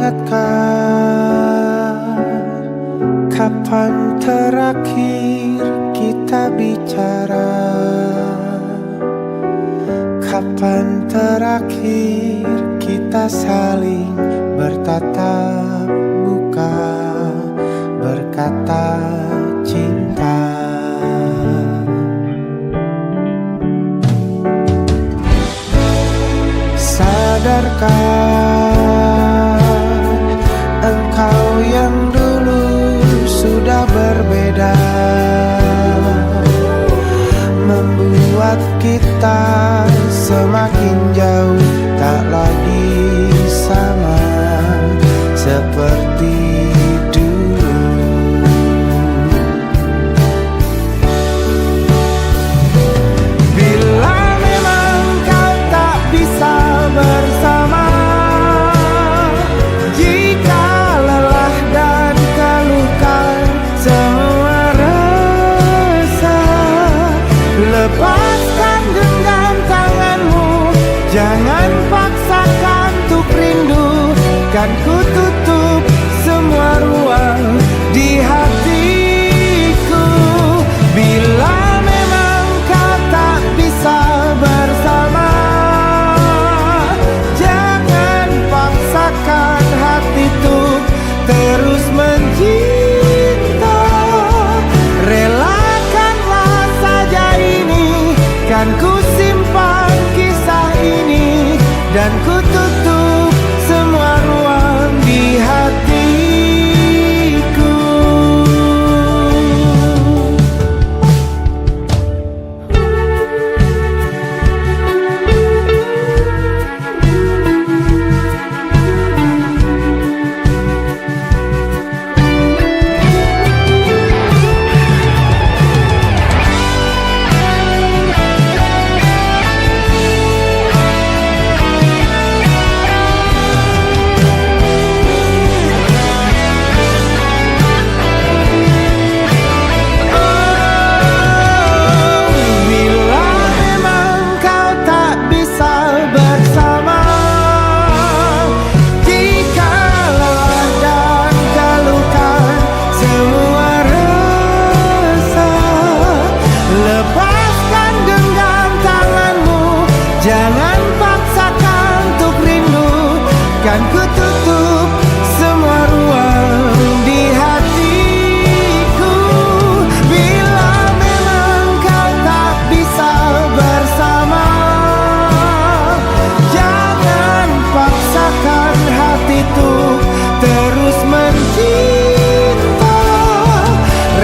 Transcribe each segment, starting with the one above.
ingatkah kapan terakhir kita bicara? Kapan terakhir kita saling bertatap muka, berkata cinta? Sadarkah engkau yang dulu sudah berbeda, membuat kita semakin jauh, tak lagi sama seperti dulu. Bila memang kau tak bisa bersama, jika lelah dan keluhkan semua rasa, lepaskan genggam tanganmu, jangan paksakan untuk rindu. Kan ku tutup semua ruang di hatiku. Bila memang kau tak bisa bersama, jangan paksakan hati tuh terus mencinta. Relakanlah saja ini, kan ku simpan kisah ini, dan ku tutup semua ruang di hatiku. Jangan paksakan untuk rindu, kan ku tutup semua ruang di hatiku. Bila memang kau tak bisa bersama, jangan paksakan hati tuh terus mencinta.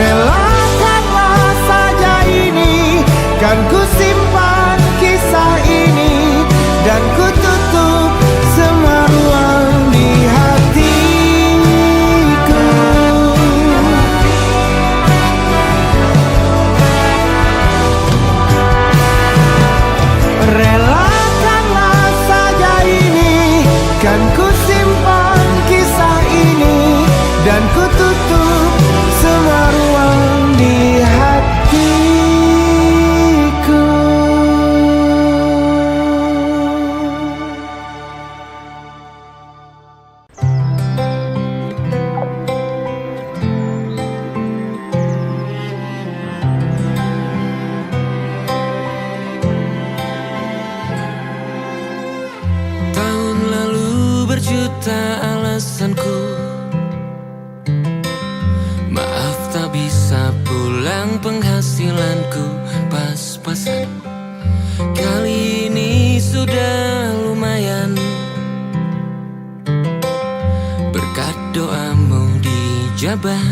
Relakanlah saja ini, kan ku simpan kisah ini, dan ku tutup semua ruang di hatiku. Relakanlah saja ini, kan ku simpan kisah ini, dan ku tutup semua ruang di hatiku. Tahun lalu berjuta alasanku, maaf tak bisa pulang, penghasilanku pas-pasan. Kali ini sudah lumayan, berkat doamu dijabah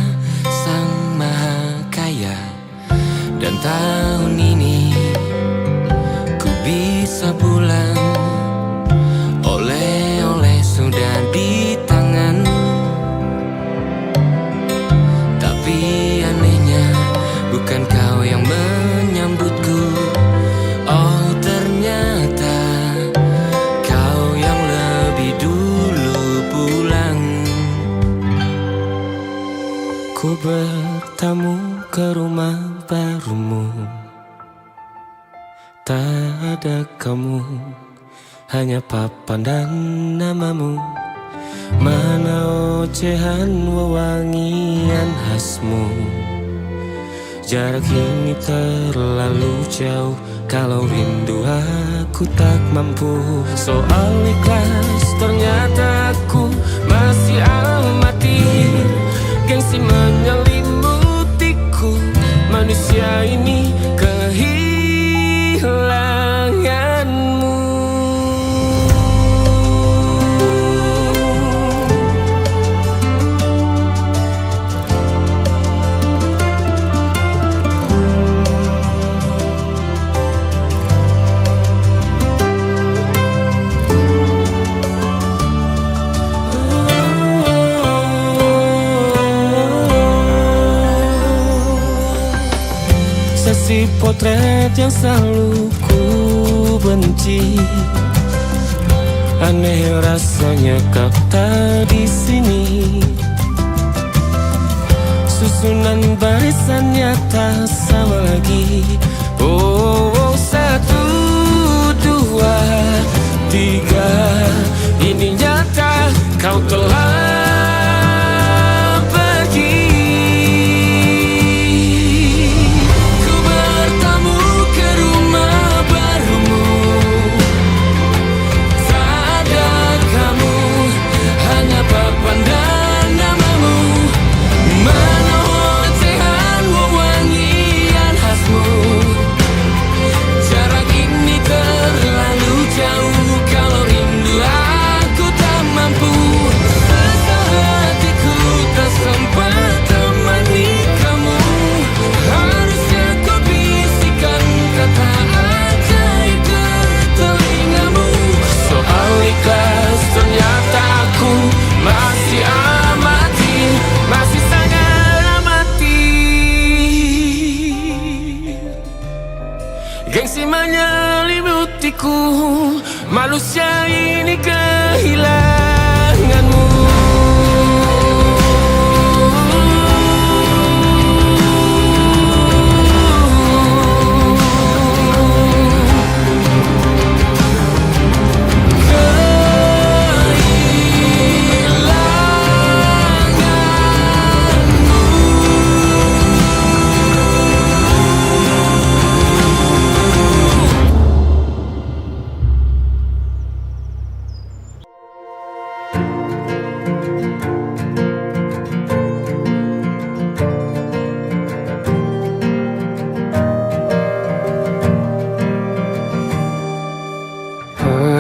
Sang Maha Kaya. Dan tahun ini ku bisa pulang, oleh-oleh sudah di tangan. Tapi anehnya bukan kau yang menyambutku. Oh ternyata kau yang lebih dulu pulang. Ku bertamu ke rumah barumu, tak ada kamu, hanya papan dan namamu. Mana ocehan wewangian khasmu. Jarak ini terlalu jauh, kalau rindu aku tak mampu. Soal ikhlas ternyata aku masih amati. Gengsi menyelimutiku, manusia ini kehilanganmu. Sesi potret yang selalu ku benci. Aneh rasanya kau tak di sini. Susunan barisannya tak sama lagi. Oh, 1, 2, 3. Ini nyata kau telah gengsi menyelimutiku, manusia ini kehilanganmu.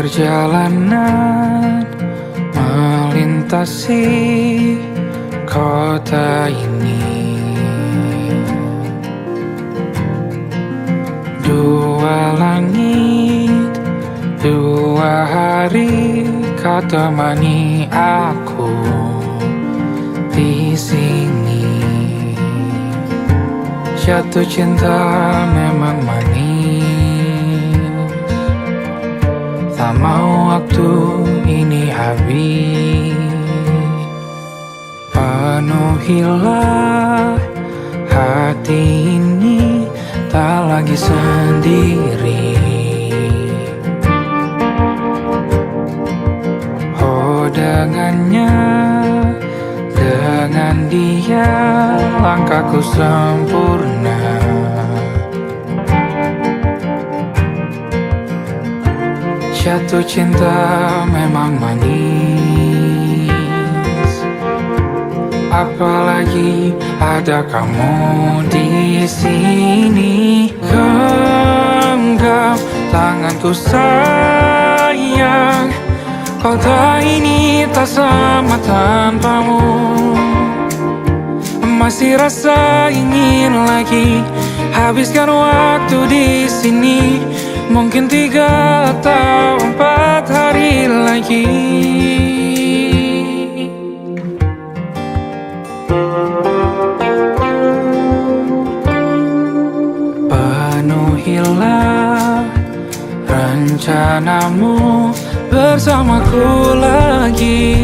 Perjalanan melintasi kota ini, 2 langit, 2 hari kau temani aku di sini. Jatuh cinta memang manis, tak mau waktu ini habis. Penuhilah hati ini, tak lagi sendiri. Oh, dengannya, dengan dia langkahku sempurna. Jatuh cinta memang manis, apalagi ada kamu di sini. Genggam tanganku sayang, kota ini tak sama tanpamu. Masih rasa ingin lagi habiskan waktu di sini. Mungkin 3 atau 4 hari lagi. Penuhilah rencanamu bersamaku lagi.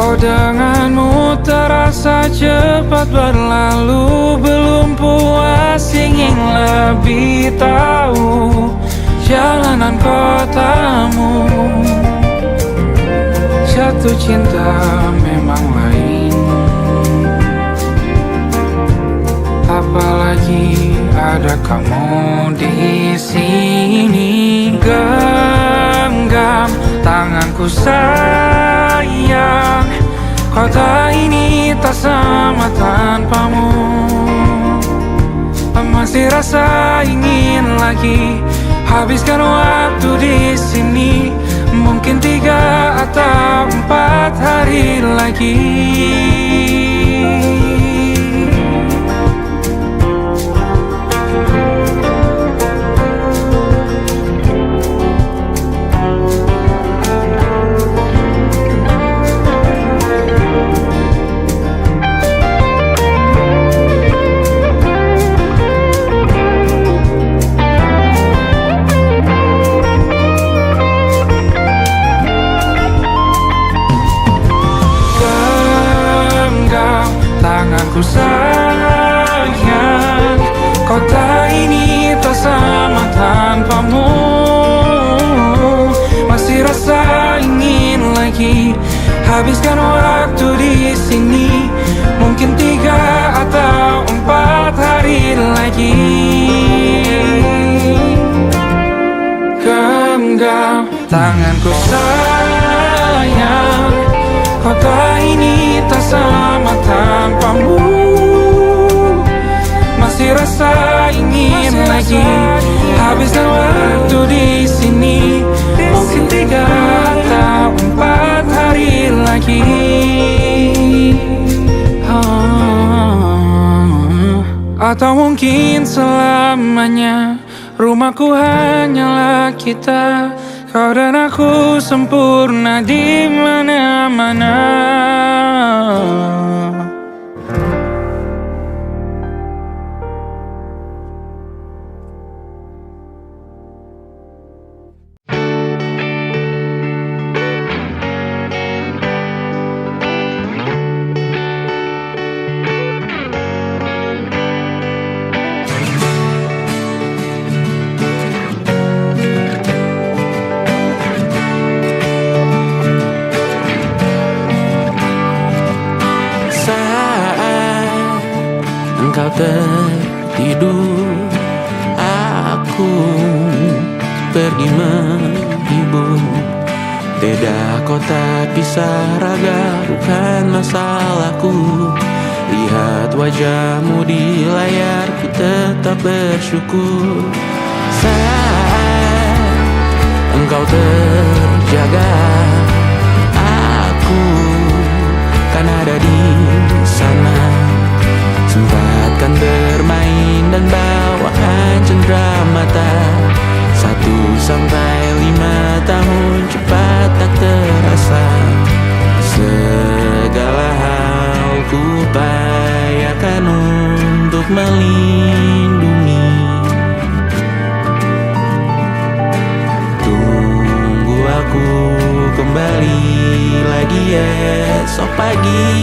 Oh, denganmu terasa cepat berlalu. Belum puas ingin lebih tahu jalanan kotamu. jatuh cinta memang lain. Apalagi ada kamu di sini. Genggam tanganku sayang, kota ini tak sama tanpamu. Masih rasa ingin lagi habiskan waktu di sini. Mungkin 3 atau 4 hari lagi. Tanganku sayang, kota ini tak sama tanpamu. Masih rasa ingin lagi habiskan waktu di sini. Mungkin 3 atau 4 hari lagi. Genggam tanganku sayang, kota ini tak sama tanpamu. Masih rasa ingin lagi habiskan waktu di sini. Mungkin 3 atau 4 hari lagi. Atau mungkin selamanya. Rumahku hanyalah kita, kau dan aku sempurna di mana-mana. Engkau tertidur, aku pergi menghibur. Beda kota pisah raga bukan masalahku. Lihat wajahmu di layar, ku tetap bersyukur. Saat engkau terjaga, aku kan ada di sana. Sempatkan bermain dan bawakan cendera mata. 1-5 tahun cepat tak terasa. Segala hal ku upayakan untuk melindungi. Tunggu aku kembali lagi esok pagi.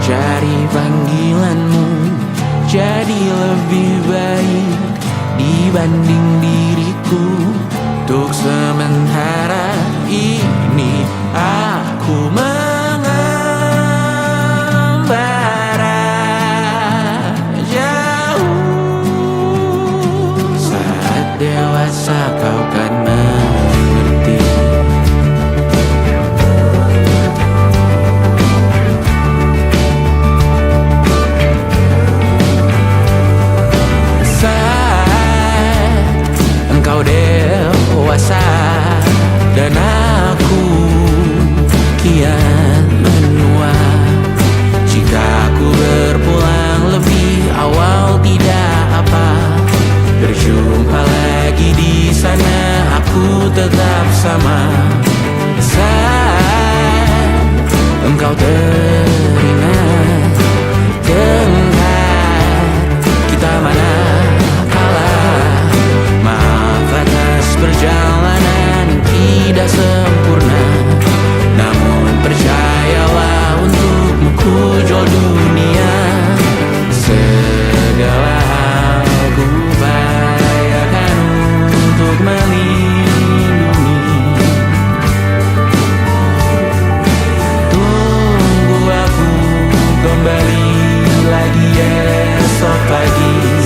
Cari panggilanmu jadi lebih baik dibanding diriku. Untuk sementara ini aku mengembara jauh. Saat dewasa kau kan mengerti. Engkau dewasa dan aku lagi, esok lagi.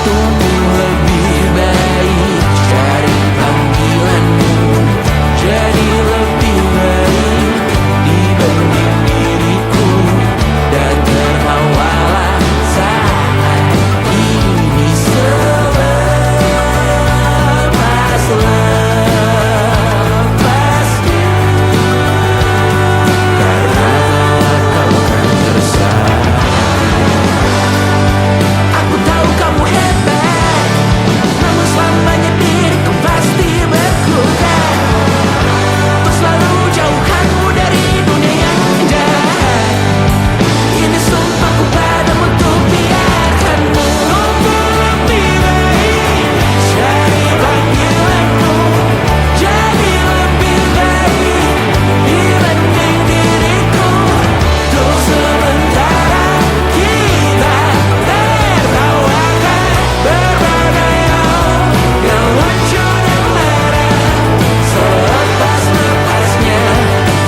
Tumbuh lebih baik dari panggilanmu, jadi lebih baik dibanding diriku, dan terbawalah saat ini selepas-lepasnya, karena kau kan bersama. Aku tahu kamu hebat, namun selamanya diriku pasti berkurang. Untuk selalu jauhkanmu dari dunia yang jahat. Ini sumpahku padamu untuk biarkanmu tumbuh lebih baik dari panggilanmu, jadi lebih baik dibanding diriku. Untuk sementara kita tertawakan berbagai hal yang lucu dan marah selepas-lepasnya.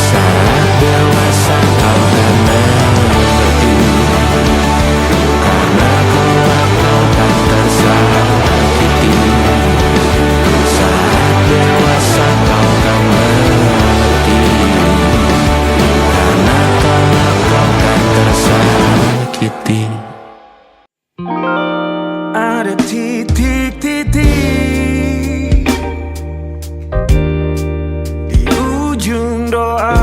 Saat dewasa kau akan mengerti, karena kelak kau kan tersakiti. Saat dewasa kau akan mengerti, karena kelak kau kan tersakiti. Ada titik-titik di ujung doa,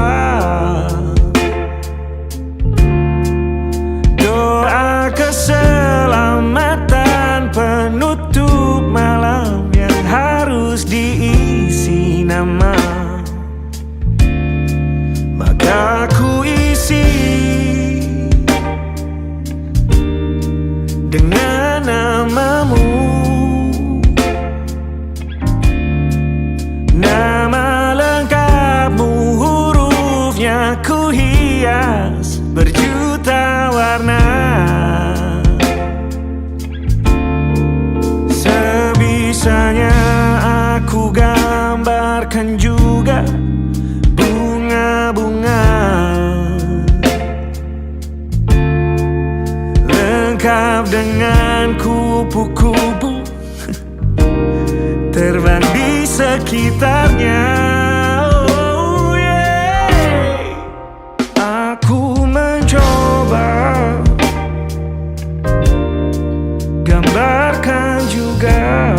doa keselamatan penutup malam yang harus diisi nama. Maka ku isi dengan namamu, nama lengkapmu, hurufnya ku hias berjuta warna. Sebisanya aku gambarkan juga bunga-bunga, lengkap dengan kupu-kupu terbang di sekitarnya. Oh yeah. Aku mencoba gambarkan juga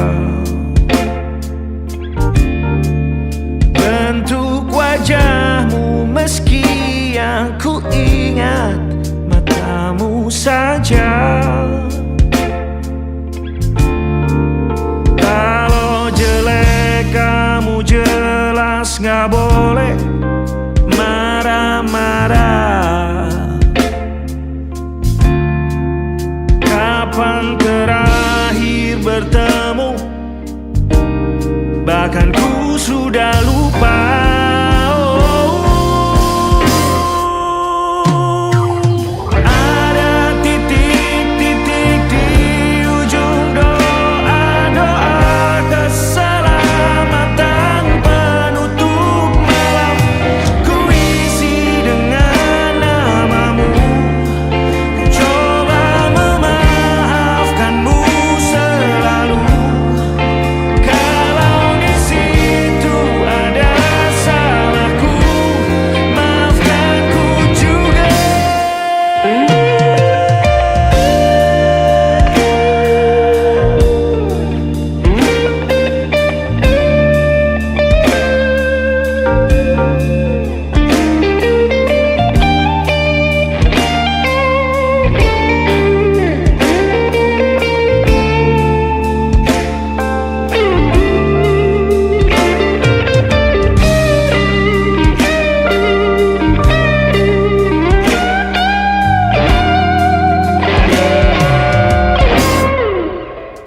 bentuk wajahmu, meski yang ku ingat matamu saja. Kalau jelek kamu jelas gak boleh marah-marah. Kapan terakhir bertemu, bahkan ku sudah lupa. Ada titik-titik di ujung doa-doa keselamatan penutup malam. Ku isi dengan namamu, ku coba memaafkanmu selalu. Kalau di situ ada salahku, maafkanku juga.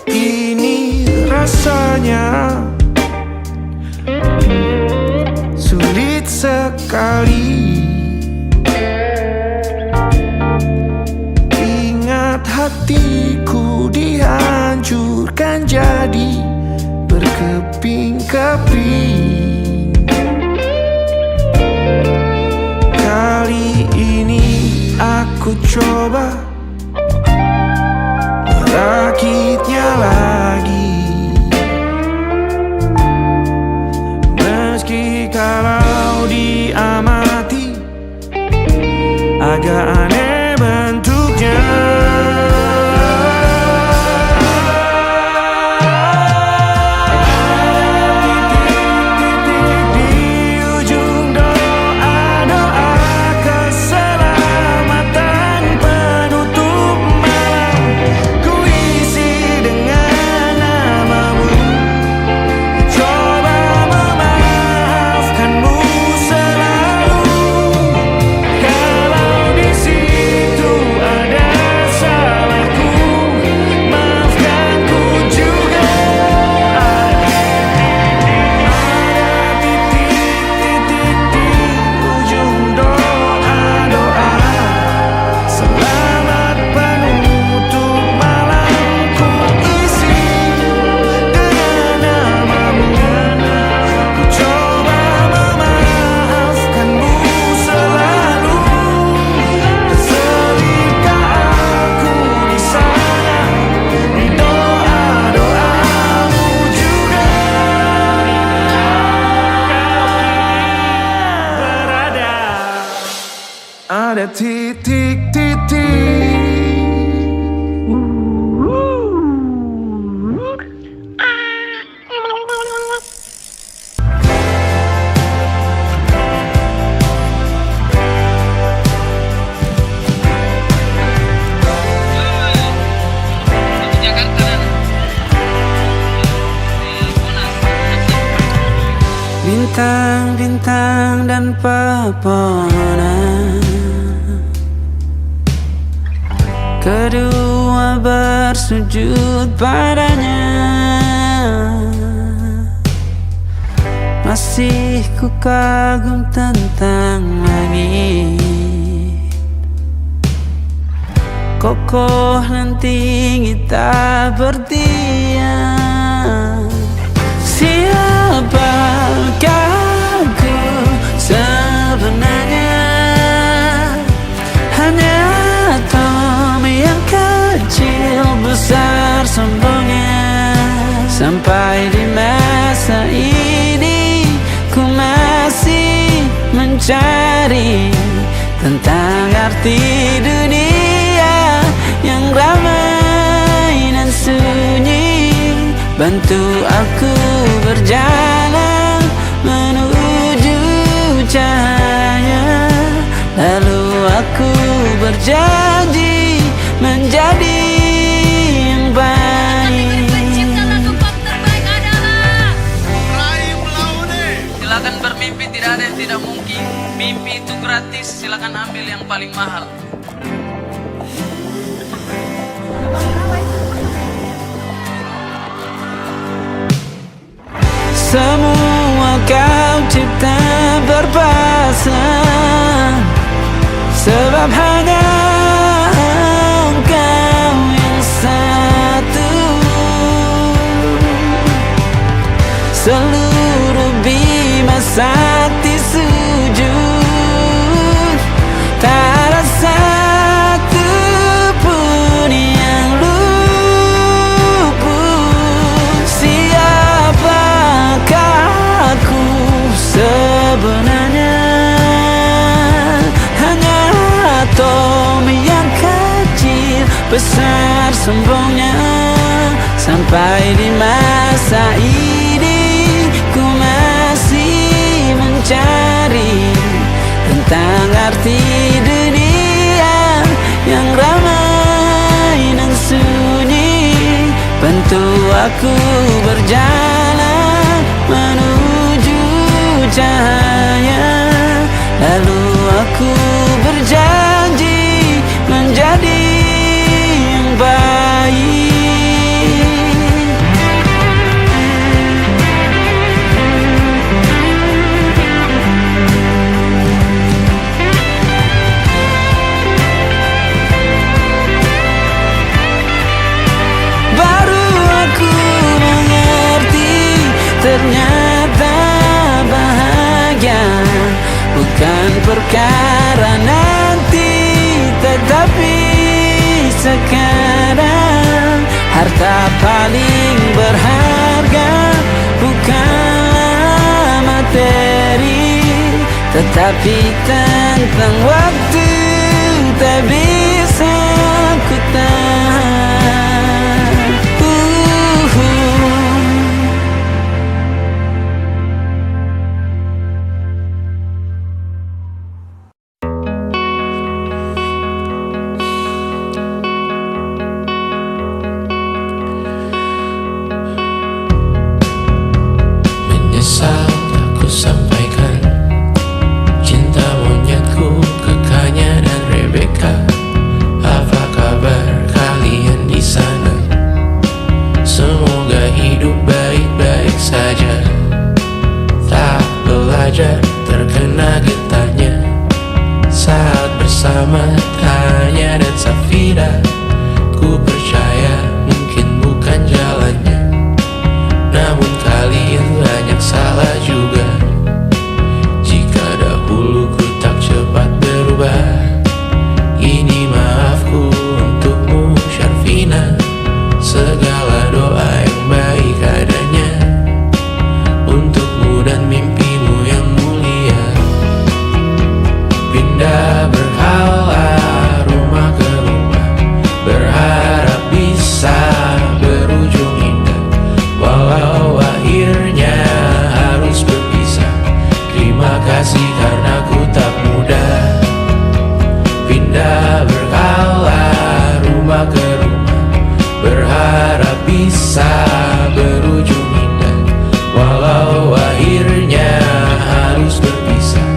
Ini rasanya sulit sekali. Ingat hatiku dihancurkan jadi berkeping-keping. ku coba merakitnya lagi. Meski kalau diamati agak aneh bentuknya. Ada titik-titik. Bintang-bintang dan pepohonan, kedua bersujud padanya. Masih ku kagum tentang langit, kokoh dan tinggi tak berdiam. Siapakah aku sebenarnya? Hanya Tom yang kecil besar sombongnya. Sampai di masa ini ku masih mencari tentang arti dunia yang ramai dan sunyi. Bantu aku berjalan menuju cahaya, lalu aku berjanji menjadi yang baik. Pencipta lagu pop terbaik adalah Rahim Laude. Silakan bermimpi, tidak ada yang tidak mungkin. Mimpi itu gratis, silakan ambil yang paling mahal. Semua kau cipta berpasang, sebab hanya engkau yang satu. Seluruh bima sakti sujud, tak ada satu pun yang luput. Siapakah aku sebenarnya? Hanya atom yang kecil besar sombongnya. Sampai di masa ini ku masih mencari tentang arti dunia yang ramai dan sunyi. Bantu aku berjalan menuju cahaya, lalu aku berjanji menjadi yang baik. Baru aku mengerti, ternyata bahagia bukan perkara nanti tak Tapi sekarang harta paling berharga bukanlah materi, tetapi tentang waktu tak bisa ku tahan. Menyesal aku sampaikan cinta monyetku ke Kanya dan Rebecca. Apa kabar kalian di sana? Semoga hidup baik-baik saja. Tak belajar terkena getahnya saat bersama Tanya dan Safira. Ku percaya mungkin bukan jalannya, namun kalian banyak salah juga. Jika dahulu ku tak cepat berubah, ini maafku untukmu Syarfina. Segala doa yang baik adanya untukmu dan mimpimu yang mulia. Pindah berhala rumah ke rumah, berharap bisa berujung indah. Walau akhirnya harus berpisah, terima kasih karena ku tak mudah. Pindah berkala rumah ke rumah, berharap bisa berujung indah. Walau akhirnya harus berpisah,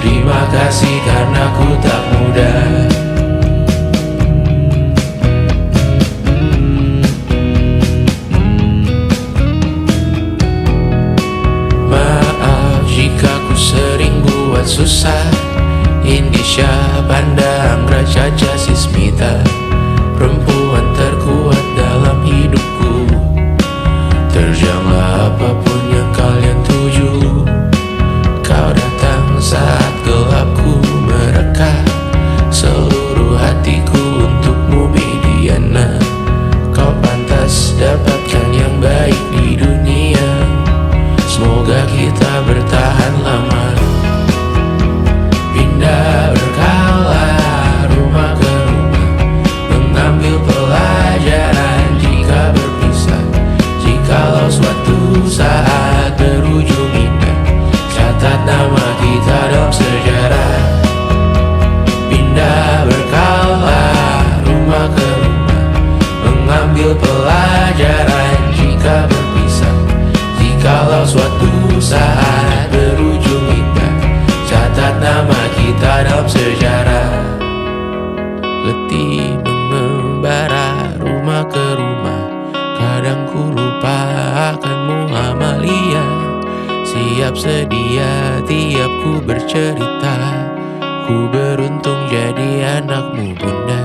terima kasih karena ku tak mudah. Maaf jika ku sering buat susah. Indisha, Banda, Anggra, Caca, Sismita, perempuan terkuat dalam hidupku. Terjanglah apapun yang kalian tuju. Kau datang saat gelapku mereka. Seluruh hatiku untukmu Mediana. Kau pantas dapatkan yang baik di dunia. Semoga kita bertahan lama. Pindah berkala rumah ke rumah, mengambil pelajaran jika berpisah. Jikalau suatu saat berujung indah, catat nama kita dalam sejarah. Pindah berkala rumah ke rumah, mengambil pelajaran jika berpisah. Jikalau suatu saat berujung indah, catat nama kita dalam sejarah. Letih mengembara rumah ke rumah, kadang ku lupa akanmu Amalia. Siap sedia tiap ku bercerita, ku beruntung jadi anakmu bunda.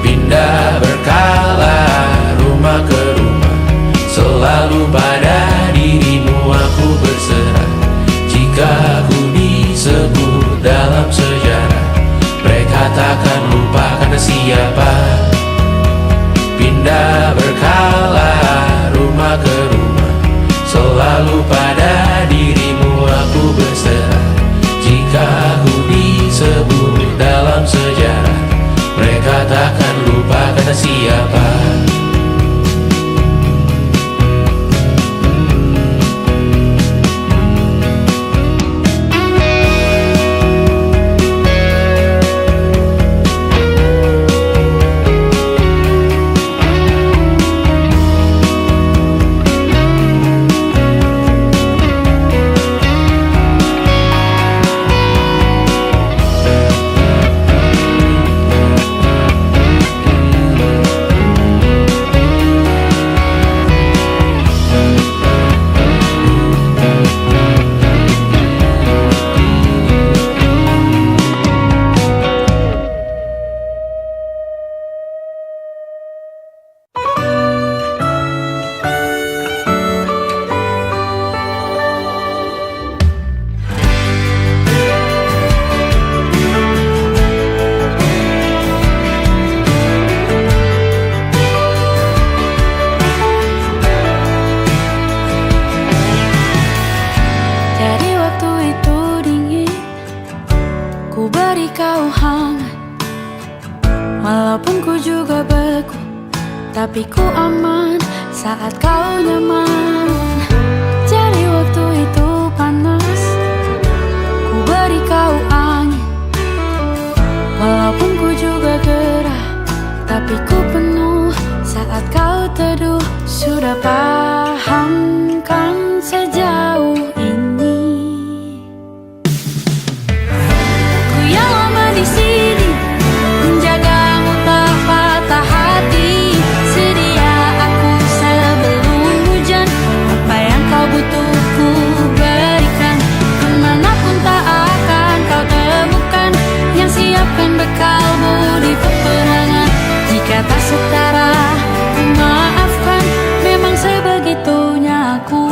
Pindah berkala rumah ke rumah, selalu pada dirimu aku berserah. Jika aku disebut dalam sejarah, mereka takkan lupa karena siapa. Pindah berkala rumah ke rumah, selalu pada dirimu aku berserah. Jika aku disebut dalam sejarah, mereka takkan lupa kata siapa. beri kau hangat, walaupun ku juga beku, tapi ku aman saat kau nyaman. Jadi waktu itu panas, ku beri kau angin, walaupun ku juga gerah, tapi ku penuh saat kau teduh. Sudah paham kan sejauh ini? Ku yang lama di sini menjagamu tak patah hati. Sedia aku sebelum hujan, apa yang kau butuh ku berikan. Kemanapun tak akan kau temukan yang siapkan bekalmu di peperangan. Jika tak setara, ku maafkan, memang sebegitunya aku.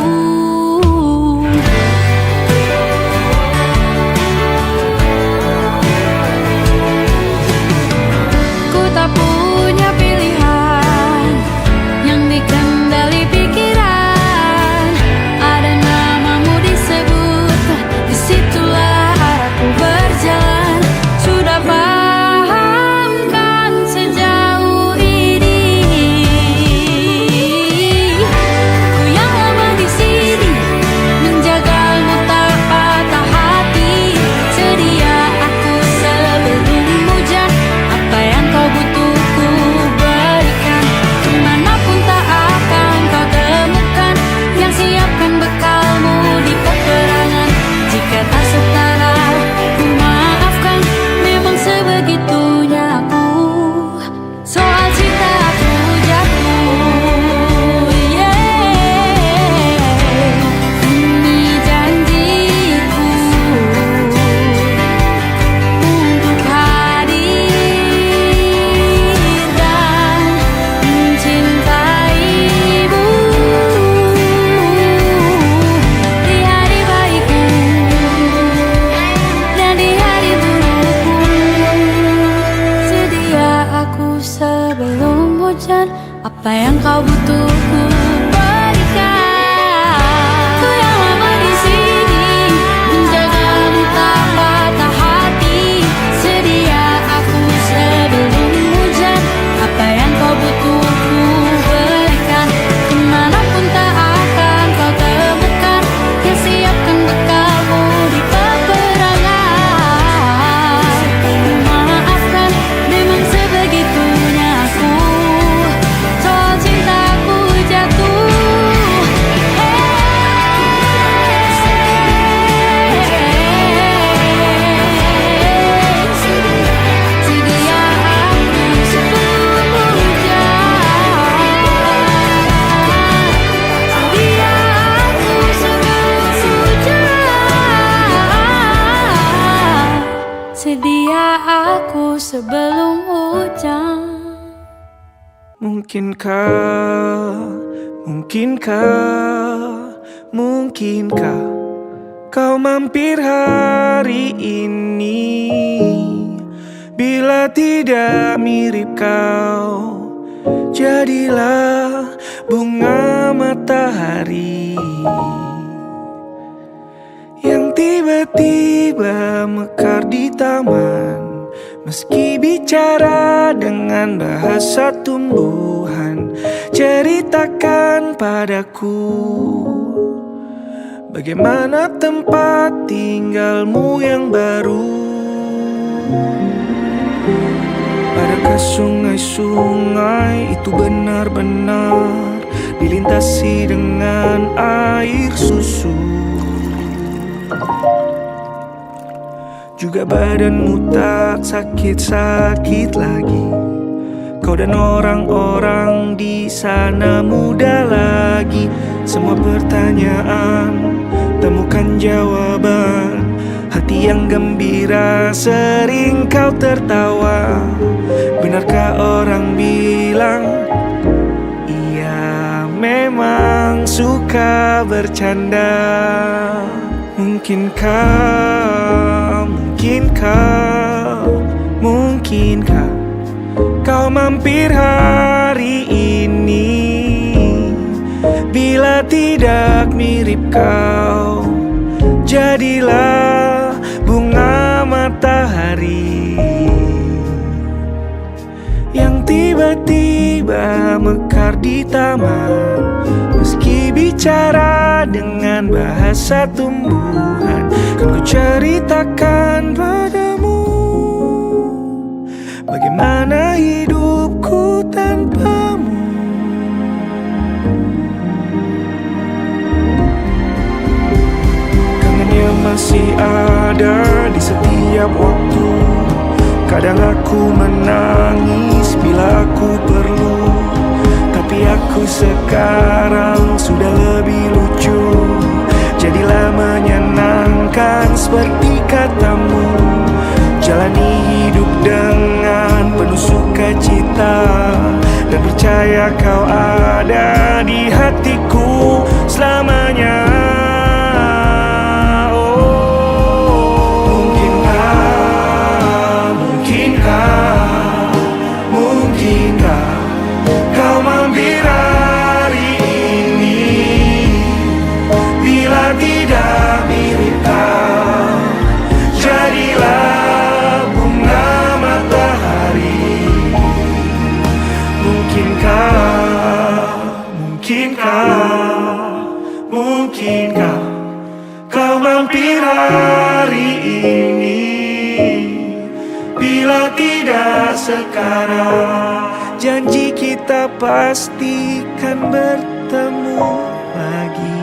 Ku tak punya pilihan yang dikendali pikiran. Ada namamu disebut, disitulah arahku berjalan. Sudah paham kan sejauh ini? Ku yang lama di sini menjagamu tak patah hati. Sedia aku sebelum hujan, apa yang kau butuh ku berikan. Kemanapun tak akan kau temukan yang siapkan bekalmu di peperangan. Jika tak setara, ku maafkan, memang sebegitunya aku. Soal cinta aku jatuh, ini janjiku untuk hadir dan mencintaimu di hari baikku dan di hari burukku. Sedia aku sebelum hujan, apa yang kau butuh ku berikan. Ku yang lama di sini menjagamu tak patah hati. Sedia aku sebelum hujan, apa yang kau butuh ku berikan. Kemanapun tak akan kau temukan yang siapkan bekalmu di peperangan. Maafkan, memang sebegitunya aku. Soal cintaku jatuh, sedia aku sebelum hujan. Sedia aku sebelum hujan. Sedia aku sebelum hujan. Mungkinkah kau mampir hari ini? Bila tidak mirip kau, jadilah bunga matahari yang tiba-tiba mekar di taman. Meski bicara dengan bahasa tumbuhan, ceritakan padaku bagaimana tempat tinggalmu yang baru. Adakah sungai-sungai itu benar-benar dilintasi dengan air susu? Juga badanmu tak sakit-sakit lagi. Kau dan orang-orang di sana muda lagi. Semua pertanyaan temukan jawaban. Hati yang gembira sering kau tertawa. Benarkah orang bilang ia memang suka bercanda? Mungkinkah kau mampir hari ini? Bila tidak mirip kau, jadilah bunga matahari tiba-tiba mekar di taman. Meski bicara dengan bahasa tumbuhan, kan ku ceritakan padamu bagaimana hidupku tanpamu. Kangennya masih ada di setiap waktu. Kadang aku menangis bila aku perlu, tapi aku sekarang sudah lebih lucu. Jadilah menyenangkan seperti katamu. Jalani hidup dengan penuh sukacita, dan percaya kau ada di hatiku selamanya. Mungkinkah kau mampir hari ini? Bila tidak sekarang, janji kita pastikan bertemu lagi.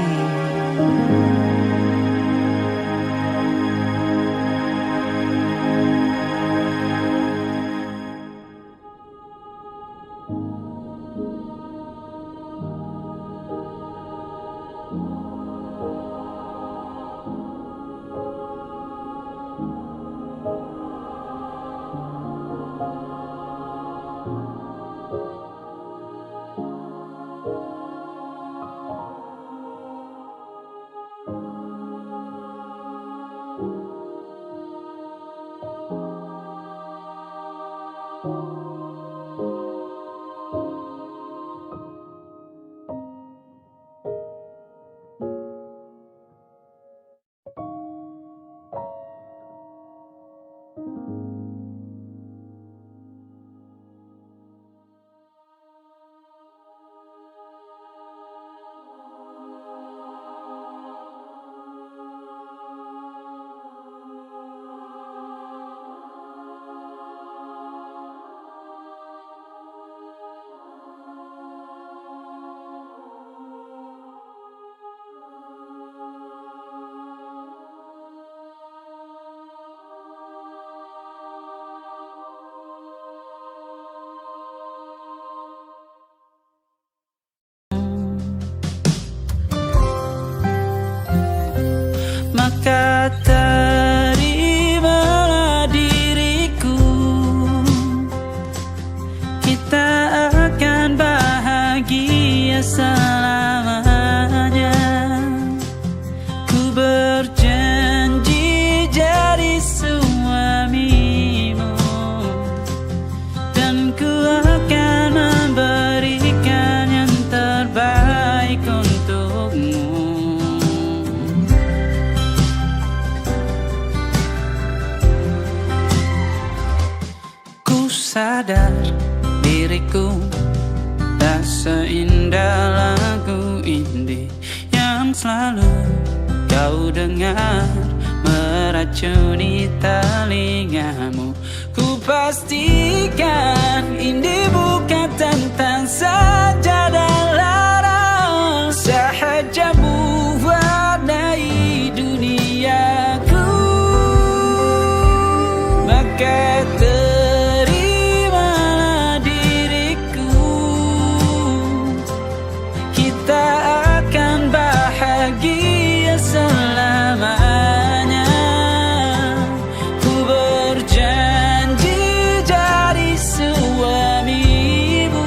Maka terimalah diriku, kita akan bahagia selamanya. Ku berjanji jadi suamimu, dan ku akan memberikan yang terbaik untukmu. Sadar diriku tak seindah lagu indie yang selalu kau dengar meracuni telingamu. Ku pastikan indie bukan tentang sajadah larang, sahaja mewarnai duniaku. Maka bahagia selamanya. Ku berjanji jadi suamimu,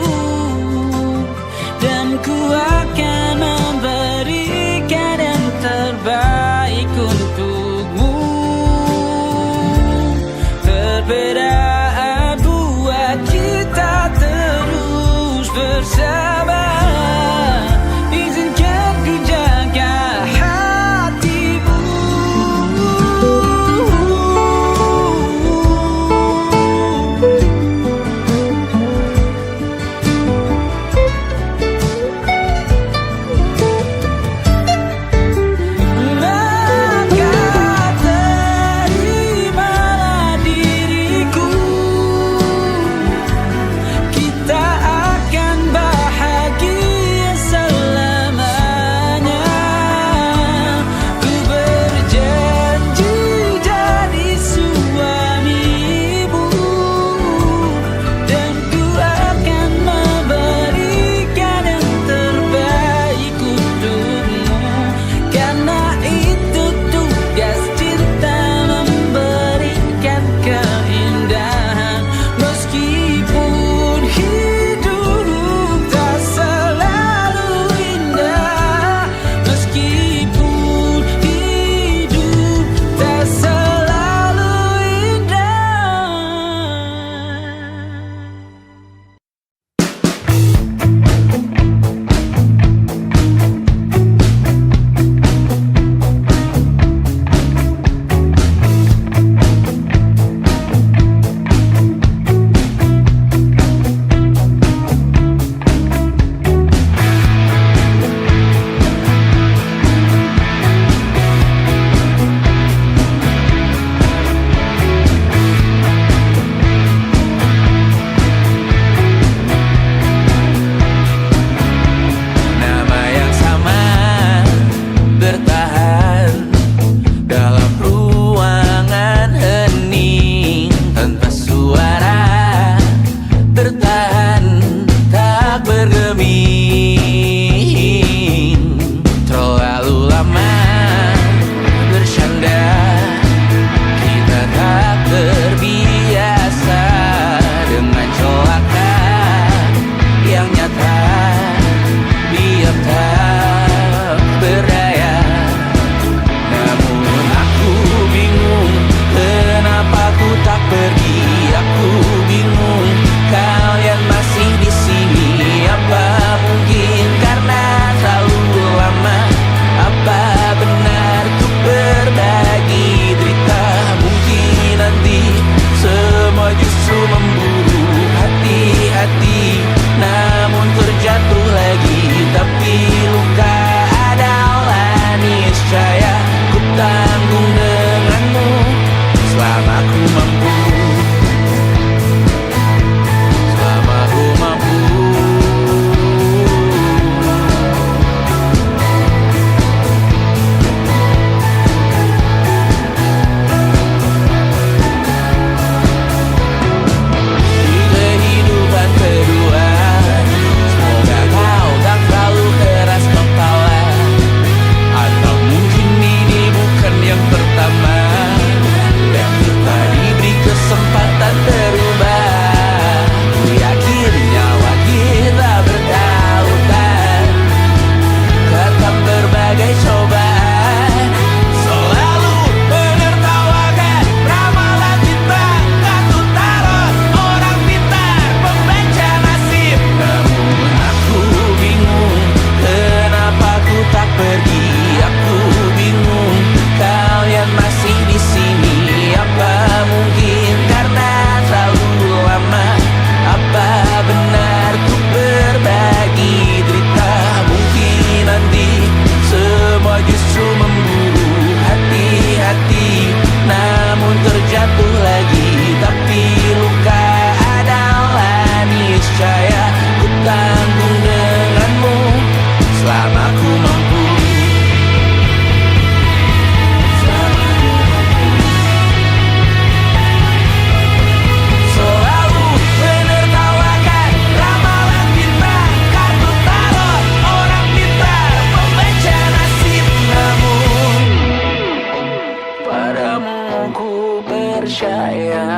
ku percaya.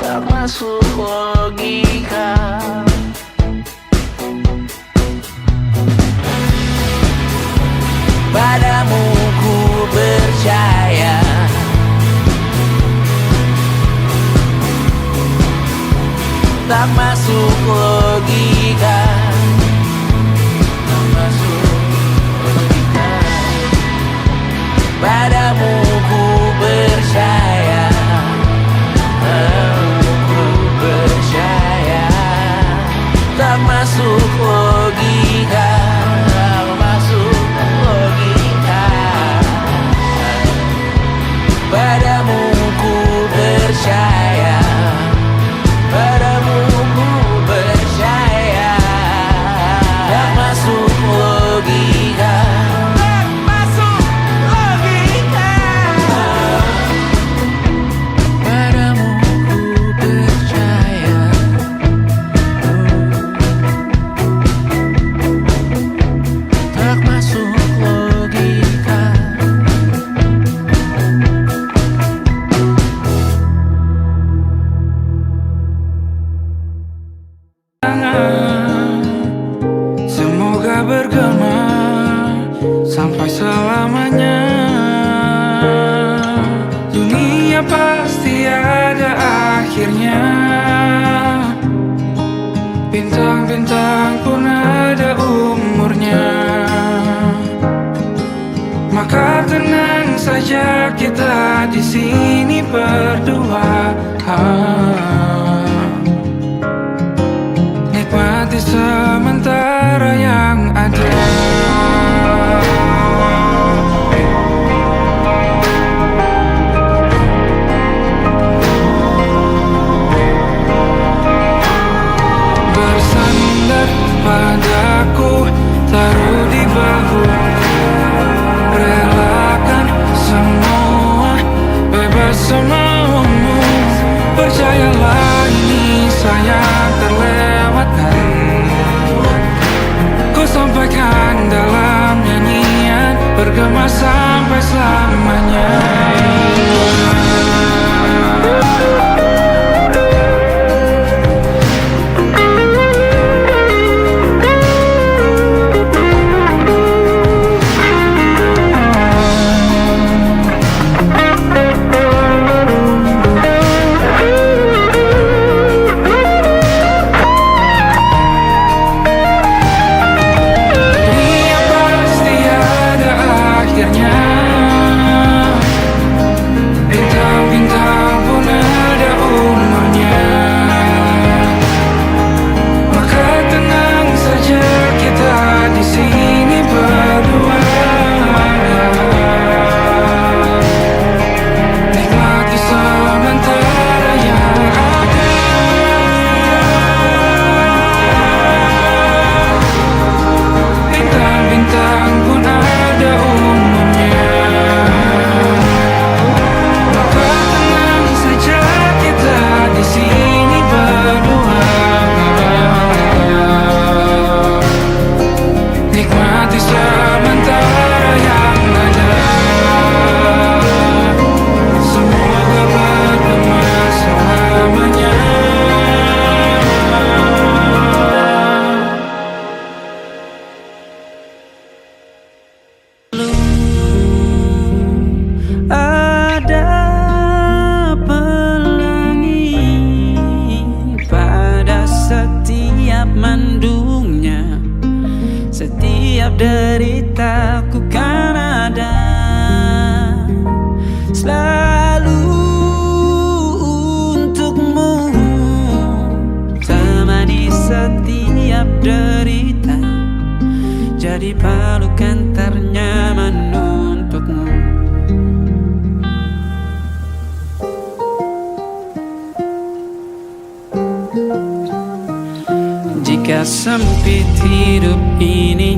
Tak masuk logika. Padamu ku percaya. Tak masuk logika. Tak masuk logika. Padamu ku percaya. Ku percaya. Tak masuk logika. Tak masuk logika. Padamu ku percaya. Padamu ku percaya. Tak masuk logika. Tak masuk logika. Padamu ku percaya. Tak masuk logika. Semoga bergema sampai selamanya. Dunia pasti ada akhirnya. Bintang-bintang pun ada umurnya. Maka tenang saja kita di sini berdua. Nikmati sementara yang ada. Bersandar padaku, taruh di bahu. Relakan semua, bebas semaumu. Percayalah ini sayang terlewatkan. Ku sampaikan dalam nyanyian, bergema sampai selamanya. Dunia pasti ada akhirnya. Bintang-bintang pun ada umurnya. Maka tenang saja kita di sini berdua. Nikmati sementara yang ada. Bintang-bintang pun ada umurnya. Maka tenang saja kita di sini berdua. Nikmati sementara yang ada. Semoga bergema selamanya. Ada pelangi pada setiap mendungnya. Setiap deritaku kan ada. Selalu untukmu, temani setiap derita. Jadi pelukan ternyaman untukmu. Jika sempit hidup ini,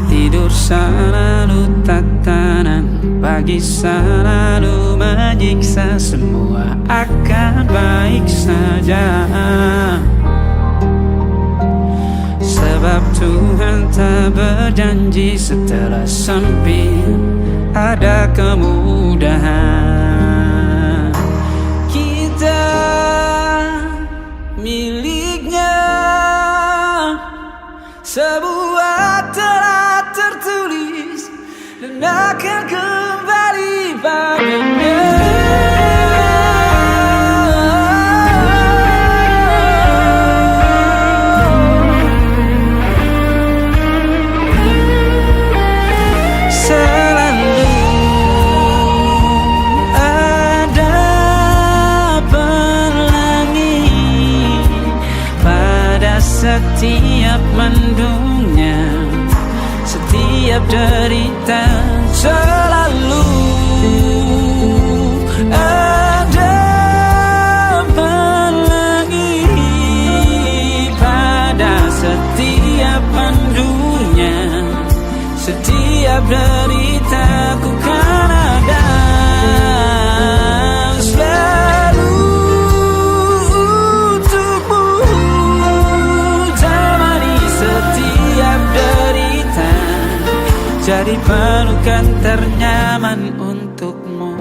tidur selalu tatanan, pagi selalu menyiksa. Semua akan baik saja. Sebab Tuhan tak berjanji setelah sempit ada kemudahan. Kita miliknya, sebuah telah tertulis dan akan kembali padanya. Setiap mendungnya, setiap derita, selalu ada pelangi. Pada setiap mendungnya, setiap derita, ku kan ada selalu untukmu. Jadi pelukan ternyaman untukmu.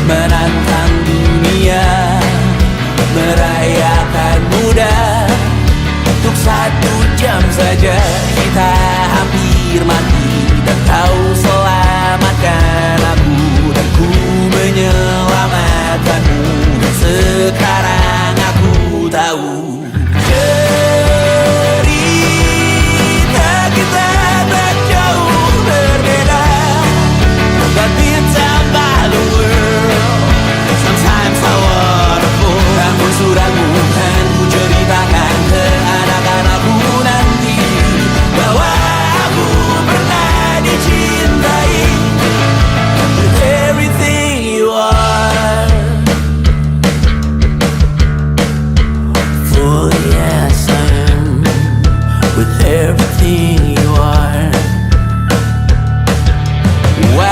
Menantang dunia, merayakan muda. Untuk 1 jam saja kita hampir mati, dan kau selamatkan aku, dan ku menyelamatkanmu. Dan sekarang aku tahu cerita kita tak jauh berbeda, but it's about the world. Sometimes so wonderful. Namun suratmu kan ku ceritakan ke anak-anakku nanti bahwa aku pernah dicintai with everything you are. For yes, I am with everything you are. Wajahmu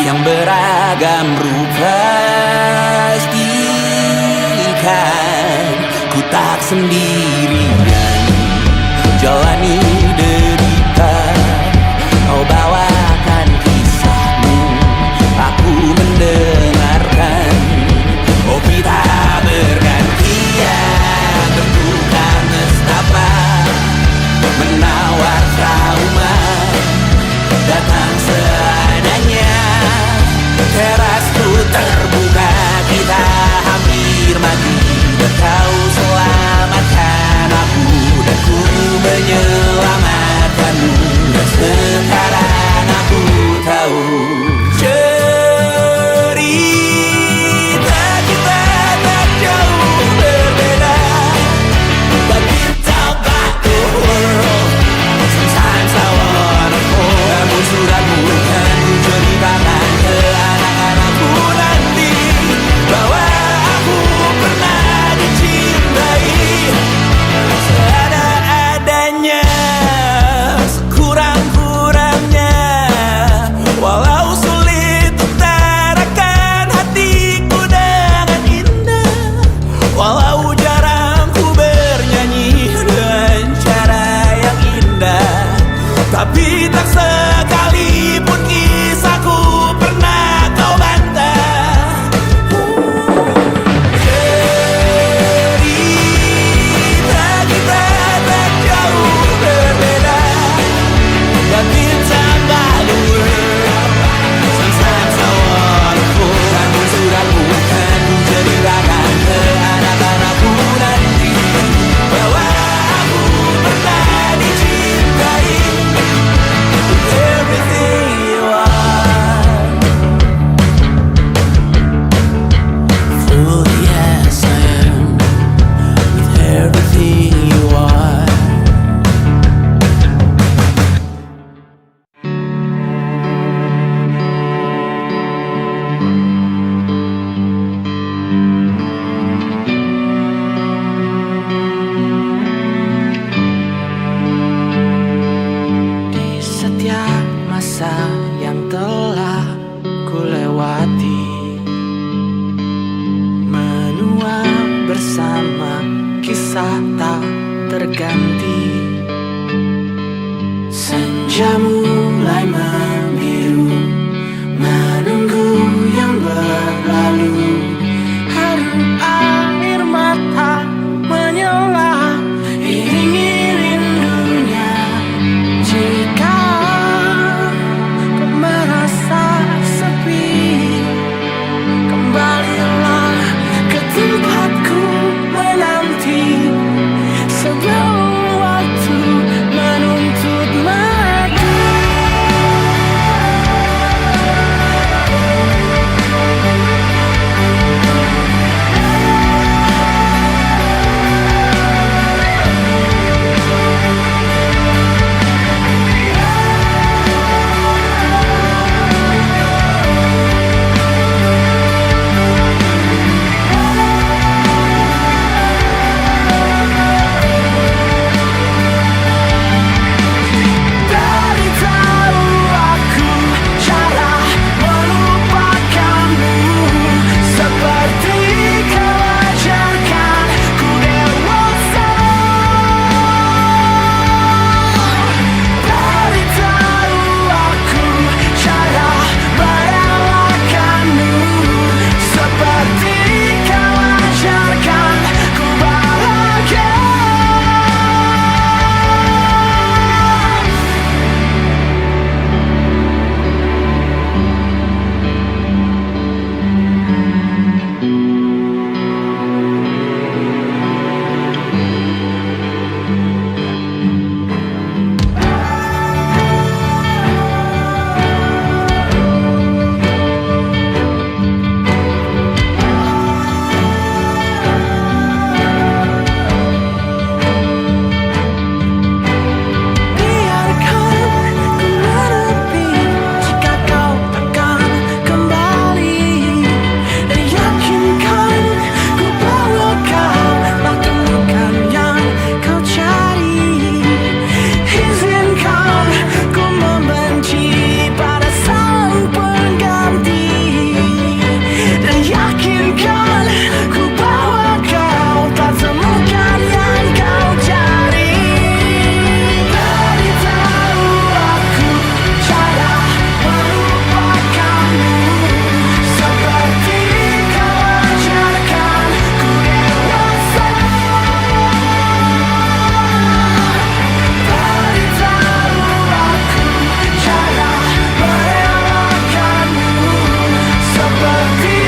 yang beragam rupa pastikan ku tak sendirian jalani derita. Kau bawakan kisahmu, aku mendengarkan. Oh, kita bergantian bertukar nestapa, menawar trauma datang seadanya. Terasku terbuka, kita hampir mati, dan kau selamatkan Senja mulai membiru, menunggu yang berlalu. Haru air mata menyela, iringi rindunya. Jika kau merasa sepi, kembalilah ke tempatku menanti. Sebelum waktu menuntut mati. Dari tahu aku cara melupakanmu, seperti kau ajarkan ku dewasa. Dari tahu aku cara merelakanmu, seperti kau ajarkan ku bahagia. Biarkan ku menepi jika kau akan kembali, dan yakinkan ku bahwa kau telah temukan yang kau cari. Izinkan ku membenci pada sang pengganti, dan yakinkan ku bahwa kau telah temukan yang kau cari. Dari tahu aku cara melupakanmu, seperti kau ajarkan ku dewasa. Dari tahu aku cara merelakanmu, seperti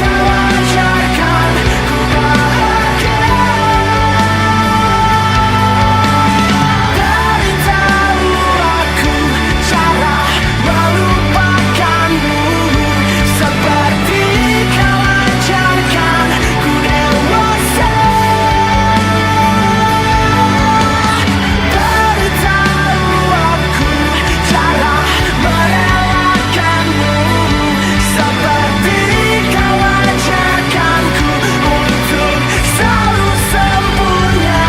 kau ajarkan ku bahagia. Dari tahu aku cara melupakanmu, seperti kau ajarkan ku dewasa. Dari tahu aku cara merelakanmu, seperti kau ajarkanku untuk selalu sempurna.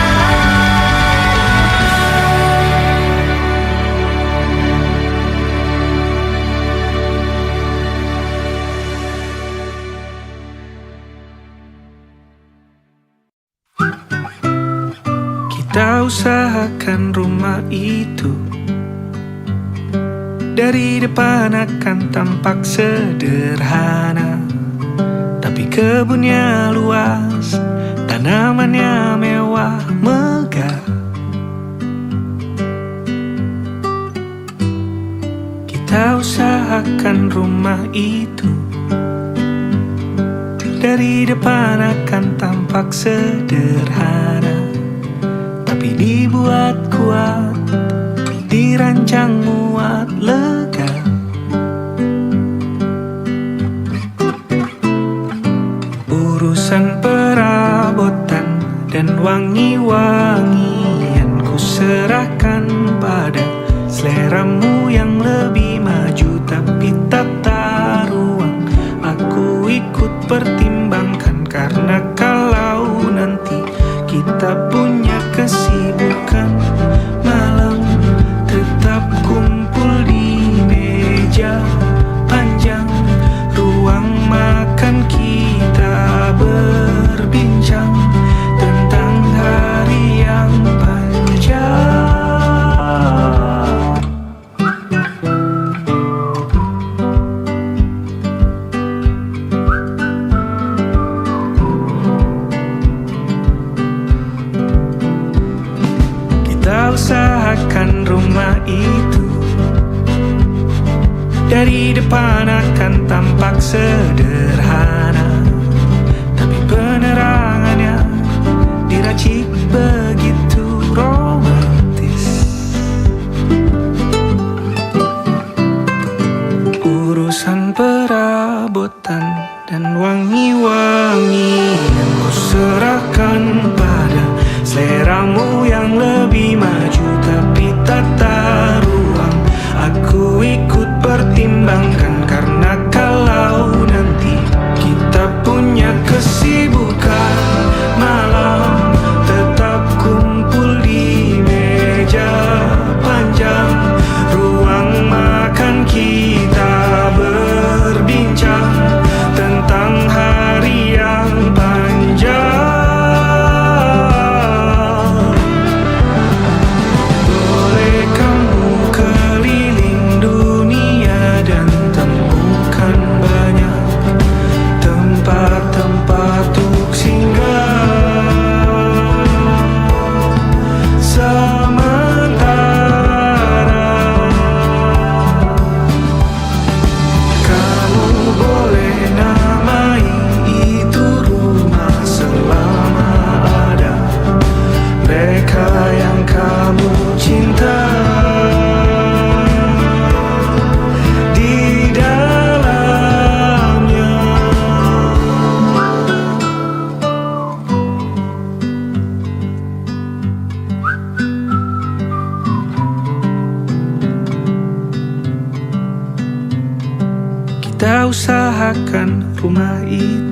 Kita usahakan rumah itu dari depan akan tampak sederhana, tapi kebunnya luas, tanamannya mewah megah. Kita usahakan rumah itu dari depan akan tampak sederhana, tapi dibuat kuat, dirancang muat lega. Urusan perabotan dan wangi-wangian ku serahkan pada seleramu yang lebih maju, tapi tata ruang aku ikut pertimbangkan, karena kalau nanti kita punya kesibukan, dari depan akan tampak sederhana, tapi penerangannya diracik begitu romantis. Urusan perabotan dan wangi-wangian ku serahkan pada seleramu yang lebih maju, tapi tata ruang aku ikut pertimbangkan, karena kalau nanti kita punya kesibukan malam, tetap kumpul di meja panjang ruang makan, kita berbincang tentang hari yang panjang. Boleh kamu keliling dunia dan temukan banyak tempat-tempat untuk singgah. Sementara kamu boleh namai itu rumah selama ada mereka yang kamu cinta di dalamnya. Kita usahakan rumah itu